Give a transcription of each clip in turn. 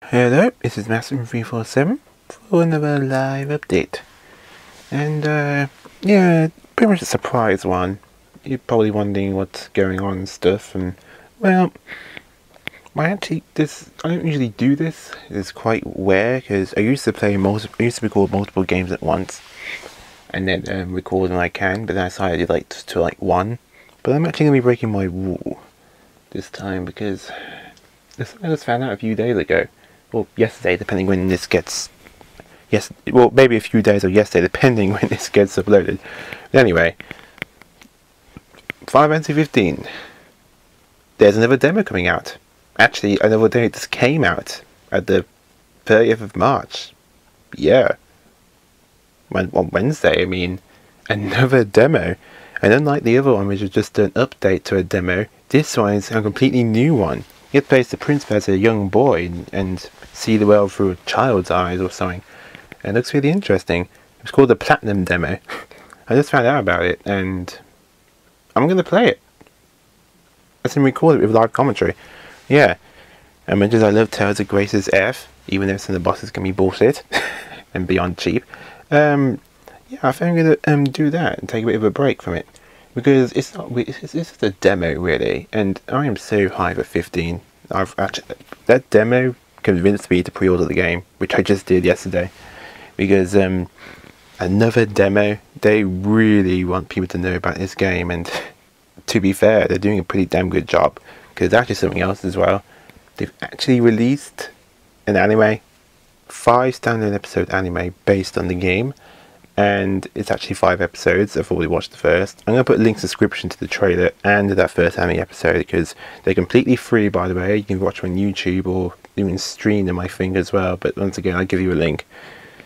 Hello, this is Master347 for another live update. And yeah, pretty much a surprise one. You're probably wondering what's going on and stuff, and well, I don't usually do this. It's quite rare because I used to record multiple games at once, and then record when I can. But then I decided to like one. But I'm actually gonna be breaking my rule this time because this I just found out a few days ago. Well, yesterday, depending when this gets... well, maybe a few days or yesterday, depending when this gets uploaded. But anyway, Final Fantasy 15. There's another demo coming out. Actually, another demo just came out at the 30th of March. Yeah. On Wednesday, I mean. Another demo. And unlike the other one, which was just an update to a demo, this one is a completely new one. You get to play as the prince as a young boy and see the world through a child's eyes or something. And it looks really interesting. It's called the Platinum Demo. I just found out about it and I'm going to play it. I can record it with live commentary. Yeah. As much as I love Tales of Grace's F, even though some of the bosses can be bullshit and beyond cheap. Yeah, I think I'm going to do that and take a bit of a break from it. Because it's just a demo really, and I am so high for 15. That demo convinced me to pre-order the game, which I just did yesterday. Because another demo, they really want people to know about this game, and to be fair, they're doing a pretty damn good job. Because there's actually something else as well. They've actually released an anime, 5 standalone episode anime based on the game. And it's actually 5 episodes. I've already watched the first. I'm going to put a link in the description to the trailer and to that first anime episode because they're completely free, by the way. You can watch them on YouTube or even stream them, I think, as well. But once again, I'll give you a link.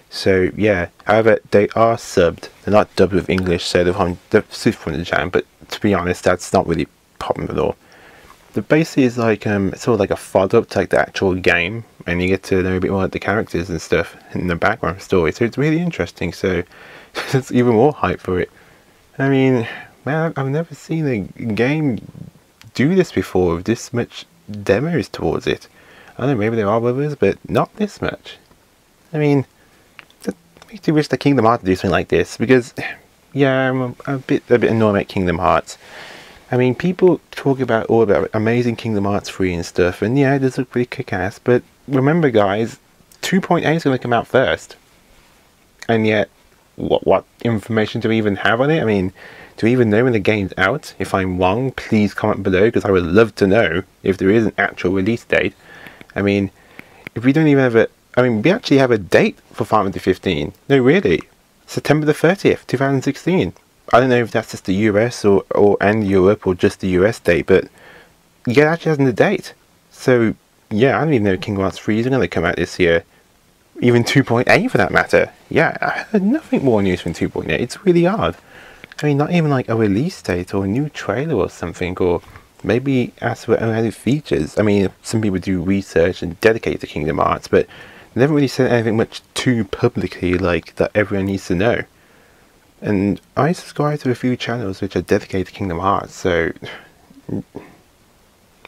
So, yeah. However, they are subbed. They're not dubbed with English, so they're super from the jam. But to be honest, that's not really a problem at all. The basically is like sort of like a follow-up to like the actual game, and you get to know a bit more about the characters and stuff in the background story. So it's really interesting. So it's even more hype for it. I mean, man, I've never seen a game do this before with this much demos towards it. I don't know, maybe there are others, but not this much. I mean, it makes me wish the Kingdom Hearts do something like this because, yeah, I'm a bit annoyed at Kingdom Hearts. I mean, people talk all about amazing Kingdom Hearts 3 and stuff, and yeah, it does look pretty kick-ass, but remember guys, 2.8 is going to come out first. And yet, what information do we even have on it? I mean, do we even know when the game's out? If I'm wrong, please comment below, because I would love to know if there is an actual release date. I mean, if we don't even have we actually have a date for Final Fantasy 15. No, really. September the 30th, 2016. I don't know if that's just the US and Europe or just the US date, but yeah, it actually hasn't a date. So yeah, I don't even know if Kingdom Hearts 3 is going to come out this year. Even 2.8 for that matter. Yeah, I heard nothing more news from 2.8. It's really odd. I mean, not even like a release date or a new trailer or something, or maybe ask for added features. I mean, some people do research and dedicate to Kingdom Hearts, but they never really said anything much too publicly like that everyone needs to know. And I subscribe to a few channels which are dedicated to Kingdom Hearts, so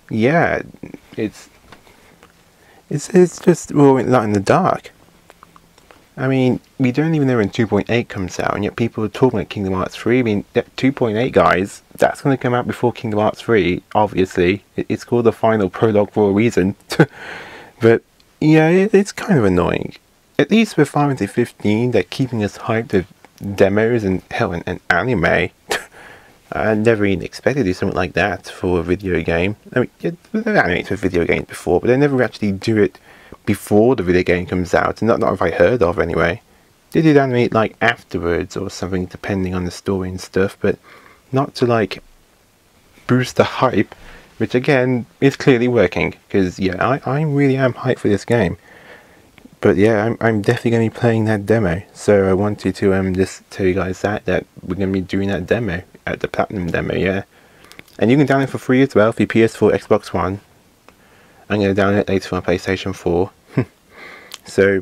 yeah, it's just we're all not in the dark. I mean, we don't even know when 2.8 comes out, and yet people are talking about Kingdom Hearts 3. I mean, 2.8, guys, that's going to come out before Kingdom Hearts 3, obviously. It's called the final prologue for a reason. But yeah, it's kind of annoying. At least with Final Fantasy 15, they're keeping us hyped with demos and hell, and anime. I never even expected to do something like that for a video game. I mean, they've animated for video games before, but they never actually do it before the video game comes out. Not if I heard of anyway. They did animate like afterwards or something, depending on the story and stuff, but not to like boost the hype, which again is clearly working. Because yeah, I really am hyped for this game. But yeah, I'm definitely going to be playing that demo. So I wanted to just tell you guys that we're going to be doing that demo at the Platinum Demo, yeah. And you can download it for free as well for your PS4, Xbox One. I'm going to download it later on PlayStation 4. So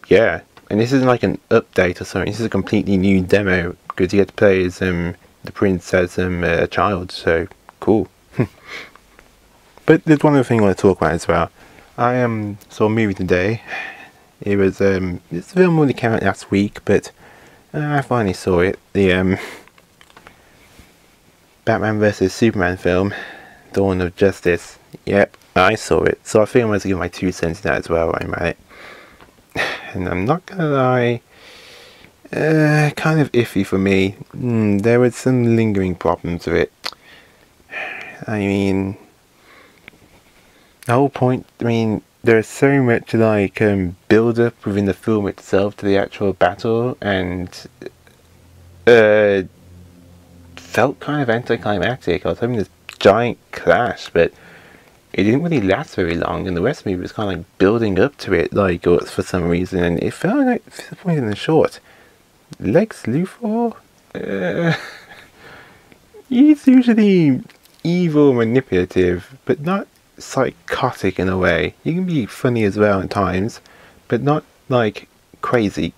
yeah, and this isn't like an update or something. This is a completely new demo because you get to play as the prince as a child. So cool. But there's one other thing I want to talk about as well. I saw a movie today. It was this film only came out last week, but I finally saw it. The Batman vs Superman film, Dawn of Justice. Yep, I saw it. So I think I must give my 2 cents to that as well. I'm at it, and I'm not gonna lie. Kind of iffy for me. There were some lingering problems with it. I mean, the whole point, there's so much like build up within the film itself to the actual battle, and felt kind of anticlimactic. I was having this giant clash, but it didn't really last very long, and the rest of the movie was kind of like building up to it, like for some reason, and it felt like disappointing and short. Lex Luthor, he's usually evil, manipulative, but not psychotic in a way. He can be funny as well at times, but not like crazy.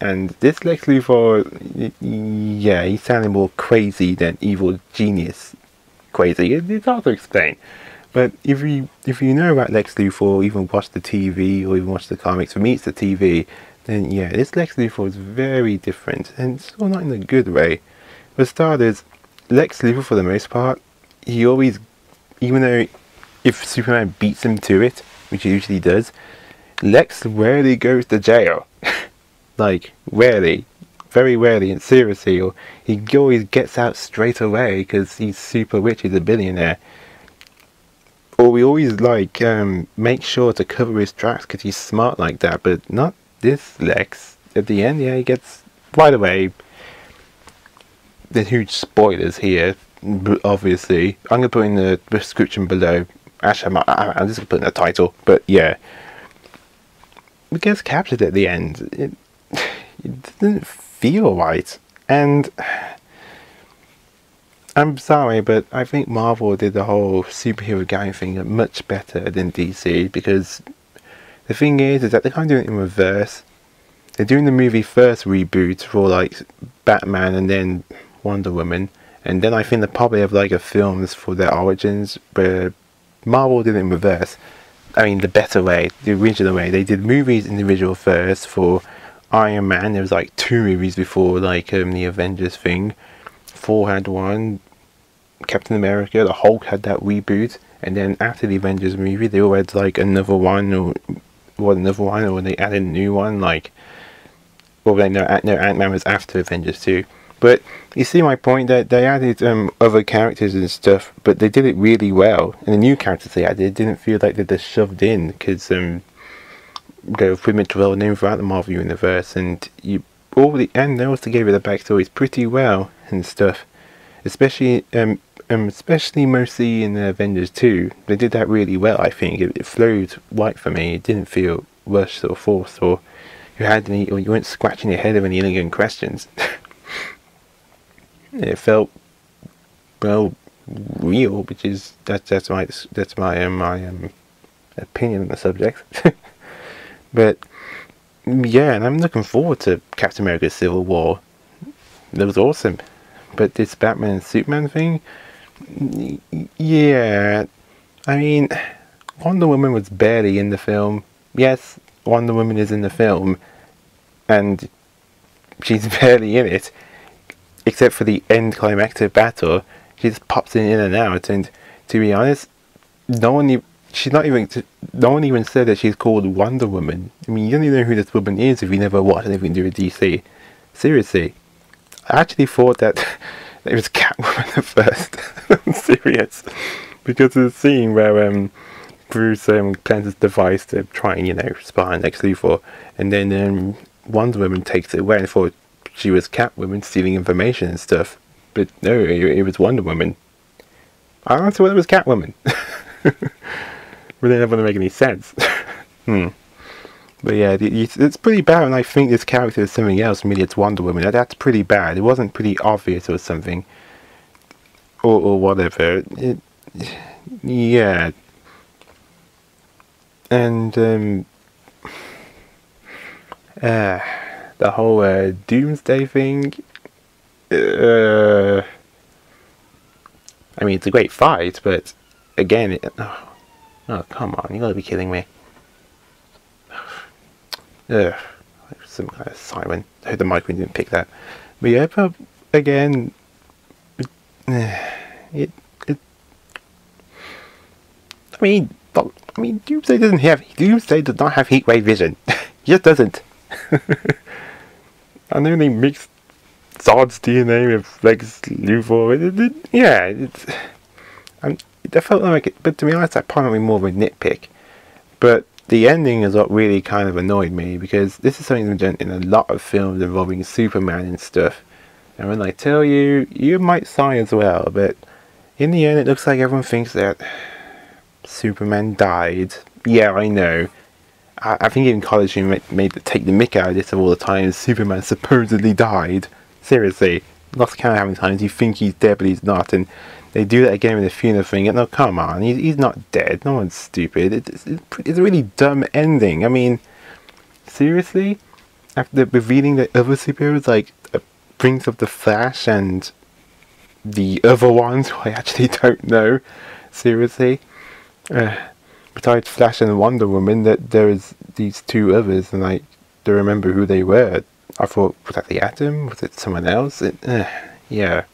And this Lex Luthor, yeah, he sounded more crazy than evil genius crazy. It's hard to explain. But if you know about Lex Luthor, even watch the TV or even watch the comics, for me it's the TV, then yeah, this Lex Luthor is very different, and still not in a good way. For starters, Lex Luthor, for the most part, he always, even though if Superman beats him to it, which he usually does, Lex rarely goes to jail. Like, rarely. Very rarely, and seriously. Or he always gets out straight away because he's super rich, he's a billionaire. Or we always, like, make sure to cover his tracks because he's smart like that, but not this Lex. At the end, yeah, he gets... By the way, there's huge spoilers here, obviously. I'm going to put in the description below. Actually, I'm just going to put in the title, but yeah. He gets captured at the end. It didn't feel right. And I'm sorry, but I think Marvel did the whole superhero gang thing much better than DC, because the thing is that they're kind of doing it in reverse. They're doing the movie first reboot for like Batman and then Wonder Woman, and then I think they probably have like a films for their origins, but Marvel did it in reverse. I mean, the better way, the original way. They did movies individual first for Iron Man. There was like 2 movies before, like the Avengers thing. Thor had one, Captain America, the Hulk had that reboot, and then after the Avengers movie, they all had like another one, or they added a new one. Like, well, no, Ant-Man was after Avengers 2. But you see my point, that they added other characters and stuff, but they did it really well. And the new characters they added didn't feel like they're just shoved in, because they're pretty much well known throughout the Marvel universe, and they also gave it the backstories pretty well and stuff. Especially mostly in the Avengers 2, they did that really well. I think it flowed right for me. It didn't feel rushed or forced, or you weren't scratching your head of any alien questions. It felt, well, real, which is that's my opinion on the subject. But yeah, and I'm looking forward to Captain America: Civil War. That was awesome. But this Batman and Superman thing, yeah, I mean, Wonder Woman was barely in the film. Yes, Wonder Woman is in the film, and she's barely in it, except for the end climactic battle. She just pops in and out, and to be honest, no one even said that she's called Wonder Woman. I mean, you don't even know who this woman is if you never watched anything to do with DC. Seriously. I actually thought that it was Catwoman at first. I'm serious. Because of the scene where Bruce plans his device to try and, spy on Lex Luthor, and then Wonder Woman takes it away, and I thought she was Catwoman stealing information and stuff. But no, it was Wonder Woman. I don't know whether it was Catwoman. But they never make any sense. But yeah, it's pretty bad, and I think this character is something else. Maybe it's Wonder Woman. That's pretty bad. It wasn't pretty obvious or something, or whatever. Yeah. And the whole Doomsday thing. I mean, it's a great fight, but again, Oh, come on, you gotta be kidding me. Ugh. Some kind of siren. I hope the microphone didn't pick that. But yeah, but again, it I mean, Doomsday does not have heatwave vision. He just doesn't. I know they mixed Zod's DNA with Lex Luthor. Yeah, it felt like it, but to be honest, that probably more of a nitpick. But the ending is what really kind of annoyed me, because this is something that's been done in a lot of films involving Superman and stuff. And when I tell you, you might sigh as well, but in the end it looks like everyone thinks that Superman died. Yeah, I know. I think even college made take the mick out of this of all the times Superman supposedly died. Seriously. Lost count how many times you think he's dead but he's not, and they do that again with the funeral thing. No, come on, he's not dead. No one's stupid. It's a really dumb ending. I mean, seriously? After revealing that other superheroes, like Prince of the Flash and the other ones who I actually don't know. Seriously? Besides Flash and Wonder Woman, that there is these two others, and I don't remember who they were. I thought, was that the Atom? Was it someone else? Yeah.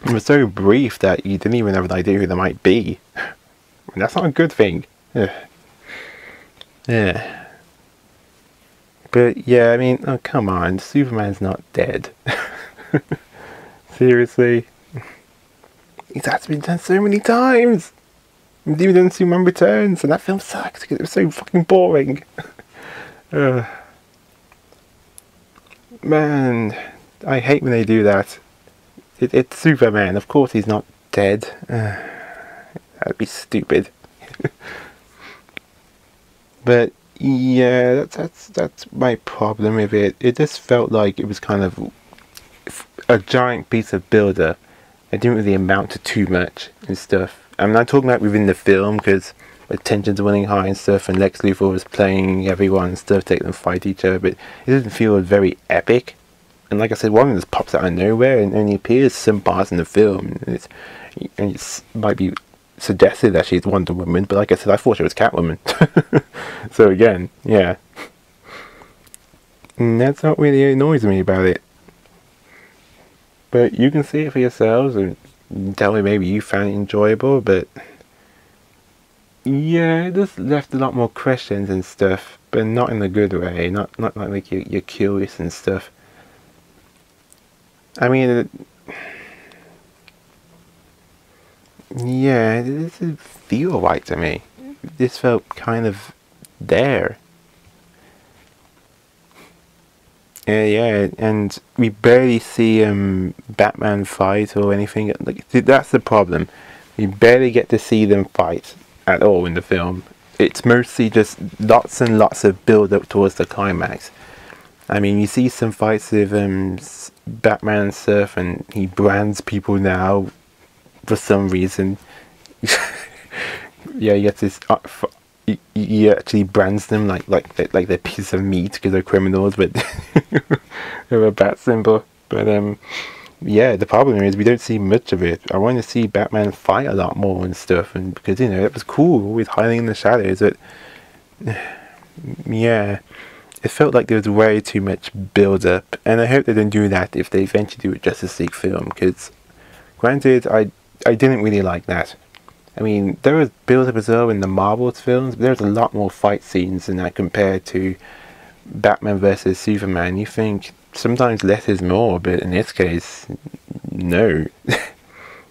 It was so brief that you didn't even have an idea who they might be. And that's not a good thing. Yeah. But yeah, I mean, oh come on, Superman's not dead. Seriously? That's been done so many times! We've even done Superman Returns, and that film sucked because it was so fucking boring. Man, I hate when they do that. It's Superman, of course he's not dead. That'd be stupid. But yeah, that's my problem with it. It just felt like it was kind of a giant piece of build-up. It didn't really amount to too much and stuff. I'm not talking about within the film, because the tensions are running high and stuff, and Lex Luthor was playing everyone and stuff, taking them fight each other, but it didn't feel very epic. And like I said, one of them just pops out of nowhere and only appears some parts in the film, and it might be suggested that she's Wonder Woman, but like I said, I thought she was Catwoman. So again, yeah. And that's what really annoys me about it. But you can see it for yourselves and tell me maybe you found it enjoyable, but yeah, it just left a lot more questions and stuff, but not in a good way, not like you're curious and stuff. I mean, yeah, it doesn't feel right to me. This felt kind of there. Yeah, and we barely see Batman fight or anything. Like, that's the problem. We barely get to see them fight at all in the film. It's mostly just lots and lots of build up towards the climax. I mean, you see some fights with Batman and stuff, and he brands people now for some reason. Yeah, you get this. He actually brands them like they're pieces of meat because they're criminals, but with a bat symbol. But yeah, the problem is we don't see much of it. I want to see Batman fight a lot more and stuff, and because you know it was cool, always hiding in the shadows. But yeah, it felt like there was way too much build up, and I hope they don't do that if they eventually do a Justice League film. Because granted, I didn't really like that. I mean, there was build-up as well in the Marvel's films, but there's a lot more fight scenes in that compared to Batman vs Superman. You think sometimes less is more, but in this case, no.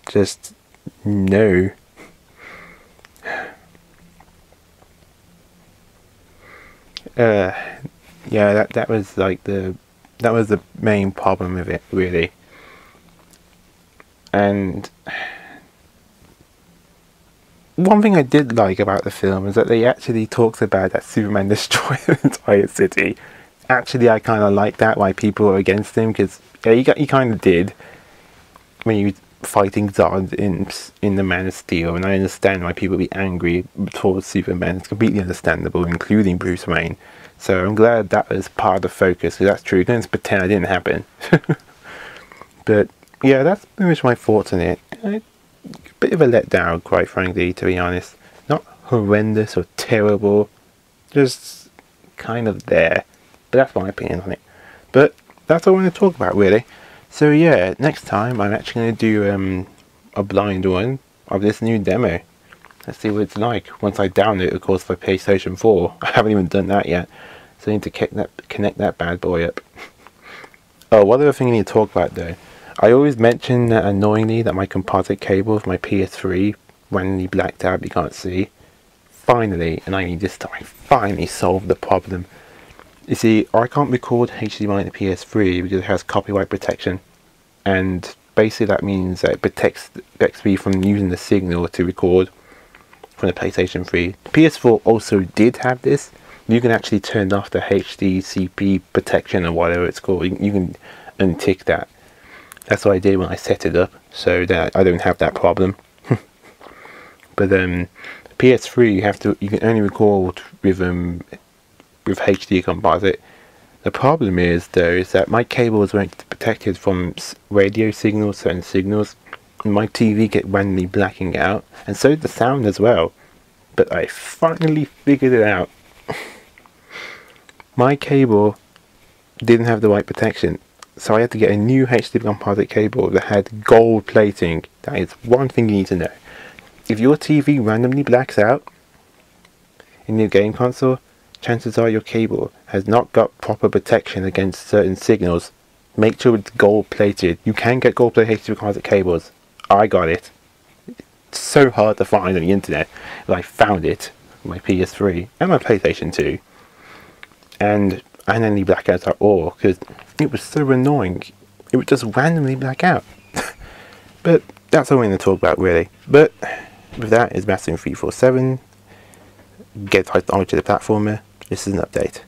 Just no. Yeah, that was like the main problem with it, really. And one thing I did like about the film is that they actually talked about that Superman destroyed the entire city. Actually, I kind of like that, why people are against him, because yeah, he kind of did when he was fighting Zod in the Man of Steel, and I understand why people would be angry towards Superman. It's completely understandable, including Bruce Wayne. So I'm glad that was part of the focus, because that's true. Don't just pretend it didn't happen. But yeah, that's pretty much my thoughts on it. A bit of a letdown, quite frankly, to be honest. horrendous or terrible. Just kind of there. But that's my opinion on it. But that's all I want to talk about, really. So yeah, next time I'm actually going to do a blind one of this new demo. Let's see what it's like once I download it, of course, for PlayStation 4. I haven't even done that yet. So I need to connect that bad boy up. Oh, one other thing I need to talk about though. I always mention annoyingly that my composite cable of my PS3 randomly blacked out, you can't see. Finally, and I mean this time, I finally solved the problem. You see, I can't record HDMI in the PS3 because it has copyright protection. And basically that means that it protects me from using the signal to record from the PlayStation 3. The PS4 also did have this. You can actually turn off the HDCP protection or whatever it's called. You can untick that. That's what I did when I set it up, so that I don't have that problem. But PS3 you can only record with HD composite. The problem is though is that my cables weren't protected from radio signals, certain signals. And my TV kept randomly blacking out, and so did the sound as well. But I finally figured it out. My cable didn't have the right protection, so I had to get a new HD composite cable that had gold plating. That is one thing you need to know. If your TV randomly blacks out in your game console, chances are your cable has not got proper protection against certain signals. Make sure it's gold plated. You can get gold plated HD composite cables. I got it. It's so hard to find on the internet, but I found it on my PS3 and my PlayStation 2. And I didn't any blackouts at all because it was so annoying. It would just randomly black out. But that's all I'm going to talk about, really. But with that, it's Mastering 347. Get onto the platformer. This is an update.